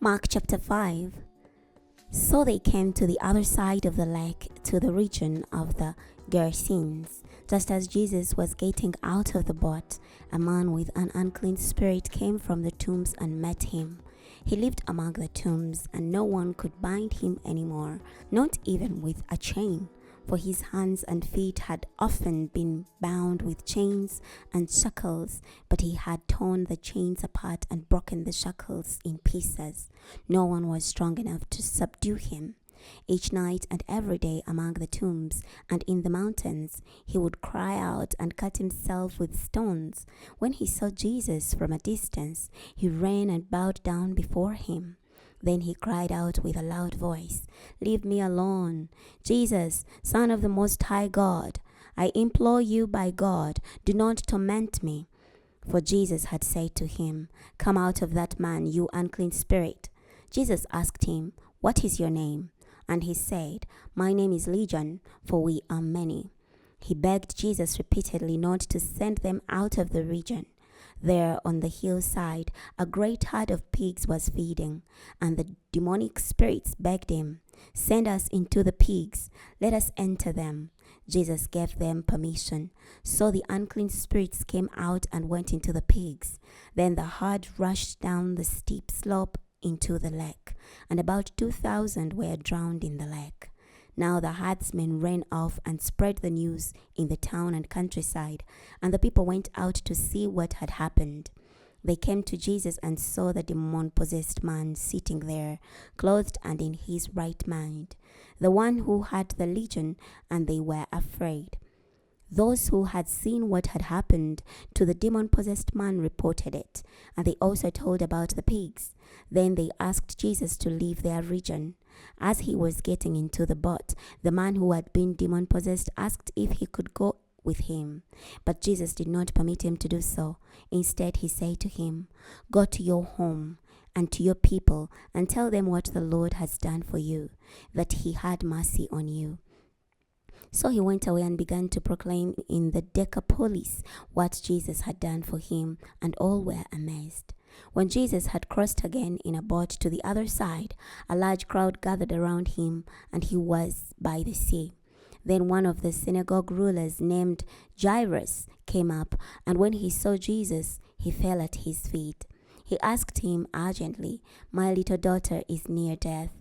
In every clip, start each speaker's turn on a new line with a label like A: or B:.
A: Mark chapter 5. So they came to the other side of the lake, to the region of the Gerasenes. Just as Jesus was getting out of the boat, a man with an unclean spirit came from the tombs and met him. He lived among the tombs, and no one could bind him anymore, not even with a chain, for his hands and feet had often been bound with chains and shackles, but he had torn the chains apart and broken the shackles in pieces. No one was strong enough to subdue him. Each night and every day among the tombs and in the mountains, he would cry out and cut himself with stones. When he saw Jesus from a distance, he ran and bowed down before him. Then he cried out with a loud voice, "Leave me alone, Jesus, Son of the Most High God. I implore you by God, do not torment me." For Jesus had said to him, "Come out of that man, you unclean spirit." Jesus asked him, "What is your name?" And he said, "My name is Legion, for we are many." He begged Jesus repeatedly not to send them out of the region. There on the hillside, a great herd of pigs was feeding, and the demonic spirits begged him, "Send us into the pigs, let us enter them." Jesus gave them permission. So the unclean spirits came out and went into the pigs. Then the herd rushed down the steep slope into the lake, and about 2,000 were drowned in the lake. Now the herdsmen ran off and spread the news in the town and countryside, and the people went out to see what had happened. They came to Jesus and saw the demon-possessed man sitting there, clothed and in his right mind, the one who had the legion, and they were afraid. Those who had seen what had happened to the demon-possessed man reported it, and they also told about the pigs. Then they asked Jesus to leave their region. As he was getting into the boat, the man who had been demon-possessed asked if he could go with him. But Jesus did not permit him to do so. Instead, he said to him, "Go to your home and to your people and tell them what the Lord has done for you, that he had mercy on you." So he went away and began to proclaim in the Decapolis what Jesus had done for him, and all were amazed. When Jesus had crossed again in a boat to the other side, a large crowd gathered around him, and he was by the sea. Then one of the synagogue rulers named Jairus came up, and when he saw Jesus, he fell at his feet. He asked him urgently, "My little daughter is near death.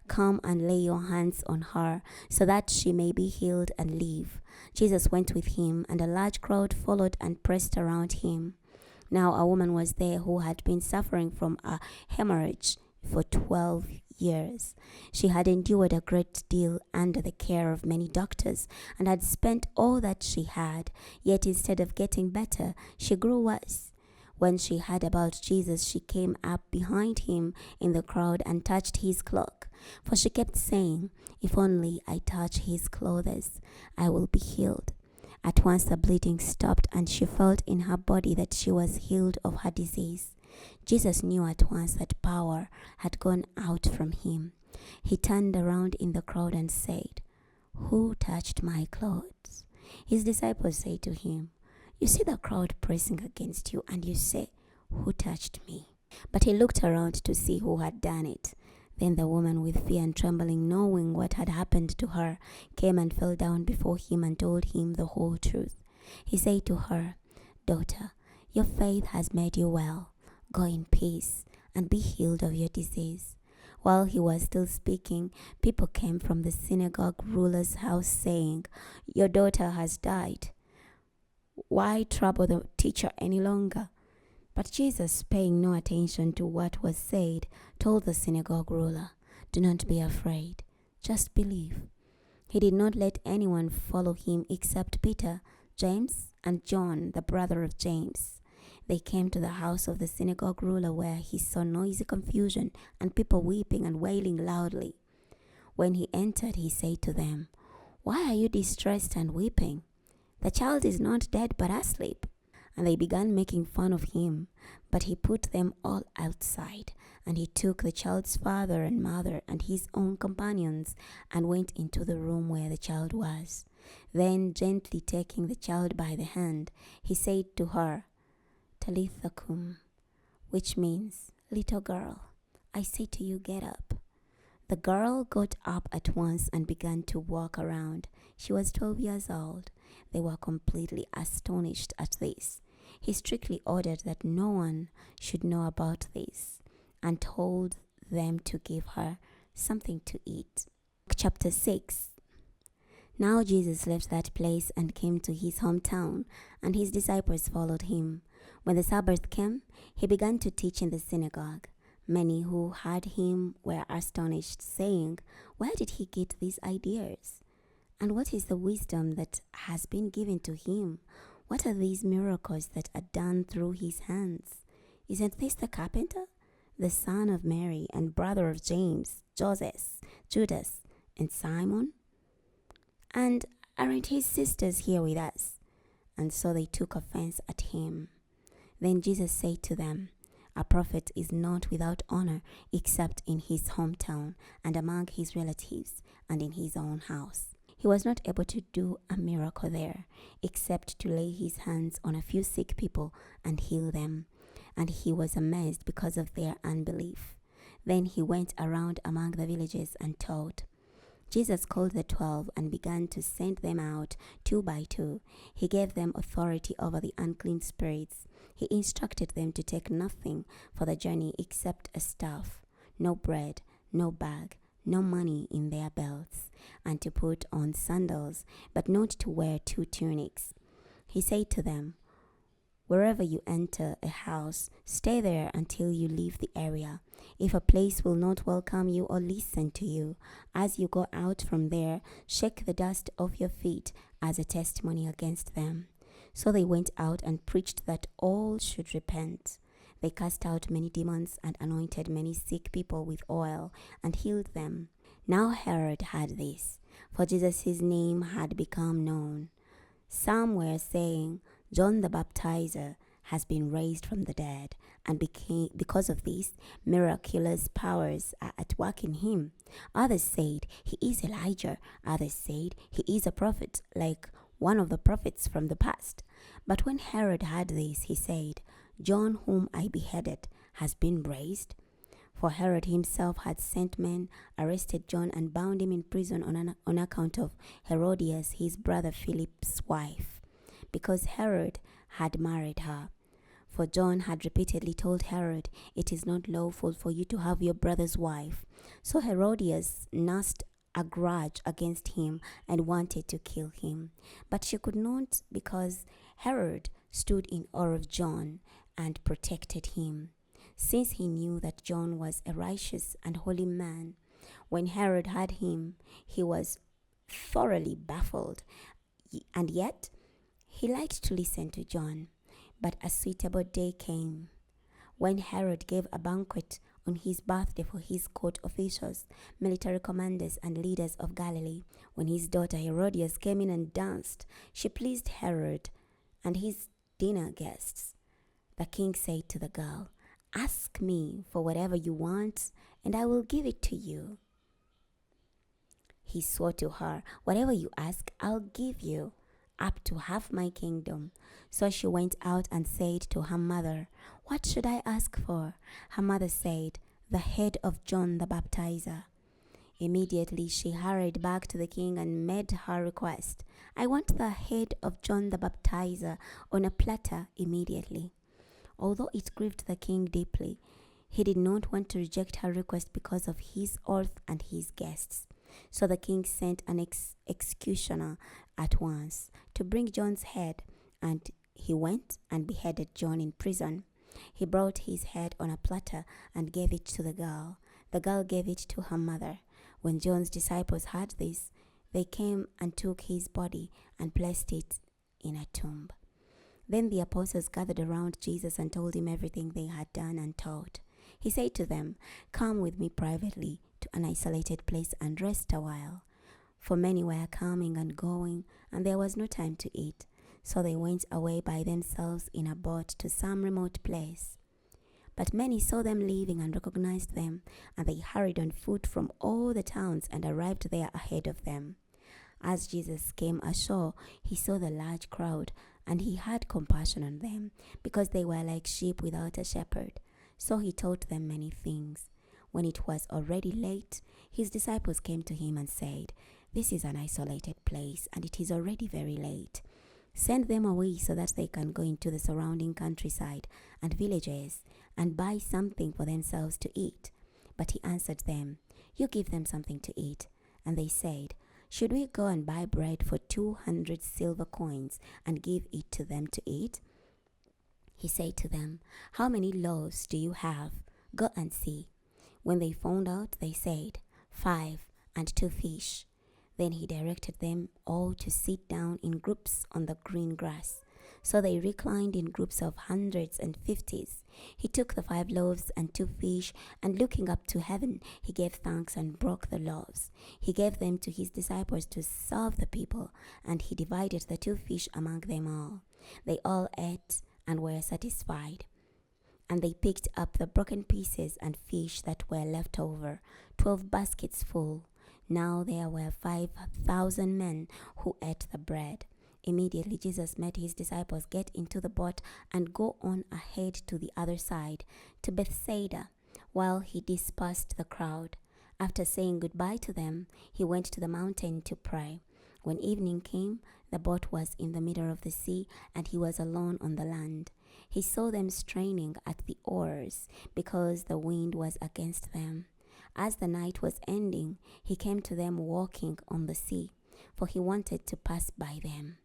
A: Come and lay your hands on her, so that she may be healed and live." Jesus went with him, and a large crowd followed and pressed around him. Now a woman was there who had been suffering from a hemorrhage for 12 years. She had endured a great deal under the care of many doctors, and had spent all that she had. Yet instead of getting better, she grew worse. When she heard about Jesus, she came up behind him in the crowd and touched his cloak. For she kept saying, "If only I touch his clothes, I will be healed." At once the bleeding stopped, and she felt in her body that she was healed of her disease. Jesus knew at once that power had gone out from him. He turned around in the crowd and said, "Who touched my clothes?" His disciples said to him, "You see the crowd pressing against you, and you say, 'Who touched me?'" But he looked around to see who had done it. Then the woman, with fear and trembling, knowing what had happened to her, came and fell down before him and told him the whole truth. He said to her, "Daughter, your faith has made you well. Go in peace and be healed of your disease." While he was still speaking, people came from the synagogue ruler's house saying, "Your daughter has died. Why trouble the teacher any longer?" But Jesus, paying no attention to what was said, told the synagogue ruler, "Do not be afraid, just believe." He did not let anyone follow him except Peter, James, and John, the brother of James. They came to the house of the synagogue ruler, where he saw noisy confusion and people weeping and wailing loudly. When he entered, he said to them, "Why are you distressed and weeping? The child is not dead but asleep." And they began making fun of him. But he put them all outside, and he took the child's father and mother and his own companions and went into the room where the child was. Then, gently taking the child by the hand, he said to her, "Talitha cum," which means, "Little girl, I say to you, get up." The girl got up at once and began to walk around. She was 12 years old. They were completely astonished at this. He strictly ordered that no one should know about this and told them to give her something to eat. Chapter 6. Now Jesus left that place and came to his hometown, and his disciples followed him. When the Sabbath came, he began to teach in the synagogue. Many who heard him were astonished, saying, "Where did he get these ideas? And what is the wisdom that has been given to him? What are these miracles that are done through his hands? Isn't this the carpenter, the son of Mary, and brother of James, Joseph, Judas, and Simon? And aren't his sisters here with us?" And so they took offense at him. Then Jesus said to them, "A prophet is not without honor except in his hometown and among his relatives and in his own house." He was not able to do a miracle there except to lay his hands on a few sick people and heal them. And he was amazed because of their unbelief. Then he went around among the villages and taught. Jesus called the 12 and began to send them out 2 by 2. He gave them authority over the unclean spirits. He instructed them to take nothing for the journey except a staff, no bread, no bag, no money in their belts, and to put on sandals, but not to wear 2 tunics. He said to them, "Wherever you enter a house, stay there until you leave the area. If a place will not welcome you or listen to you, as you go out from there, shake the dust off your feet as a testimony against them." So they went out and preached that all should repent. They cast out many demons and anointed many sick people with oil and healed them. Now Herod had this, for Jesus' name had become known. Some were saying, "John the Baptizer has been raised from the dead, and because of this, miraculous powers are at work in him." Others said, "He is Elijah." Others said, "He is a prophet, like one of the prophets from the past." But when Herod heard this, he said, "John, whom I beheaded, has been raised." For Herod himself had sent men, arrested John, and bound him in prison on account of Herodias, his brother Philip's wife, because Herod had married her. For John had repeatedly told Herod, "It is not lawful for you to have your brother's wife." So Herodias nursed a grudge against him and wanted to kill him. But she could not, because Herod stood in awe of John and protected him, since he knew that John was a righteous and holy man. When Herod heard him, he was thoroughly baffled, and yet he liked to listen to John. But a suitable day came when Herod gave a banquet on his birthday for his court officials, military commanders, and leaders of Galilee. When his daughter Herodias came in and danced, she pleased Herod and his dinner guests. The king said to the girl, "Ask me for whatever you want, and I will give it to you." He swore to her, "Whatever you ask, I'll give you, up to half my kingdom." So she went out and said to her mother, "What should I ask for?" Her mother said, "The head of John the Baptizer." Immediately she hurried back to the king and made her request, "I want the head of John the Baptizer on a platter immediately." Although it grieved the king deeply, he did not want to reject her request because of his oath and his guests. So the king sent an executioner at once to bring John's head, and he went and beheaded John in prison. He brought his head on a platter and gave it to the girl. The girl gave it to her mother. When John's disciples heard this, they came and took his body and placed it in a tomb. Then the apostles gathered around Jesus and told him everything they had done and taught. He said to them, "Come with me privately to an isolated place and rest a while." For many were coming and going, and there was no time to eat. So they went away by themselves in a boat to some remote place. But many saw them leaving and recognized them, and they hurried on foot from all the towns and arrived there ahead of them. As Jesus came ashore, he saw the large crowd, and he had compassion on them, because they were like sheep without a shepherd. So he taught them many things. When it was already late, his disciples came to him and said, "This is an isolated place, and it is already very late. Send them away so that they can go into the surrounding countryside and villages and buy something for themselves to eat." But he answered them, "You give them something to eat." And they said, "Should we go and buy bread for 200 silver coins and give it to them to eat?" He said to them, "How many loaves do you have? Go and see." When they found out, they said, 5 and 2 fish. Then he directed them all to sit down in groups on the green grass. So they reclined in groups of hundreds and fifties. He took the 5 loaves and 2 fish, and looking up to heaven, he gave thanks and broke the loaves. He gave them to his disciples to serve the people, and he divided the 2 fish among them all. They all ate and were satisfied. And they picked up the broken pieces and fish that were left over, 12 baskets full. Now there were 5,000 men who ate the bread. Immediately Jesus made his disciples get into the boat and go on ahead to the other side, to Bethsaida, while he dispersed the crowd. After saying goodbye to them, he went to the mountain to pray. When evening came, the boat was in the middle of the sea, and he was alone on the land. He saw them straining at the oars, because the wind was against them. As the night was ending, he came to them walking on the sea, for he wanted to pass by them.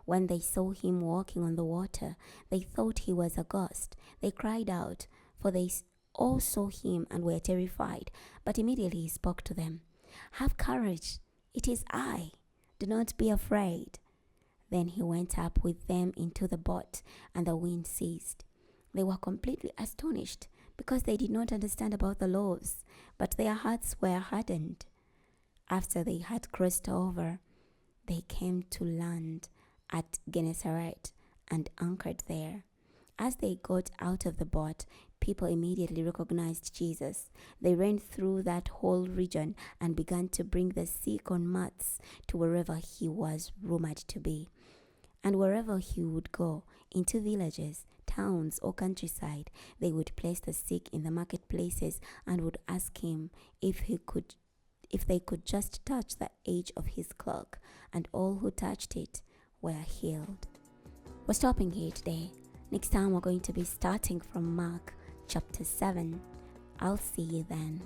A: When they saw him walking on the water, they thought he was a ghost. They cried out, for they all saw him and were terrified. But immediately he spoke to them. "Have courage, it is I. Do not be afraid." Then he went up with them into the boat, and the wind ceased. They were completely astonished, because they did not understand about the loaves, but their hearts were hardened. After they had crossed over, they came to land at Gennesaret and anchored there. As they got out of the boat, people immediately recognized Jesus. They ran through that whole region and began to bring the sick on mats to wherever he was rumored to be. And wherever he would go, into villages, towns, or countryside, they would place the sick in the marketplaces and would ask him if they could just touch the edge of his cloak, and all who touched it were healed. We're stopping here today. Next time we're going to be starting from Mark chapter 7. I'll see you then.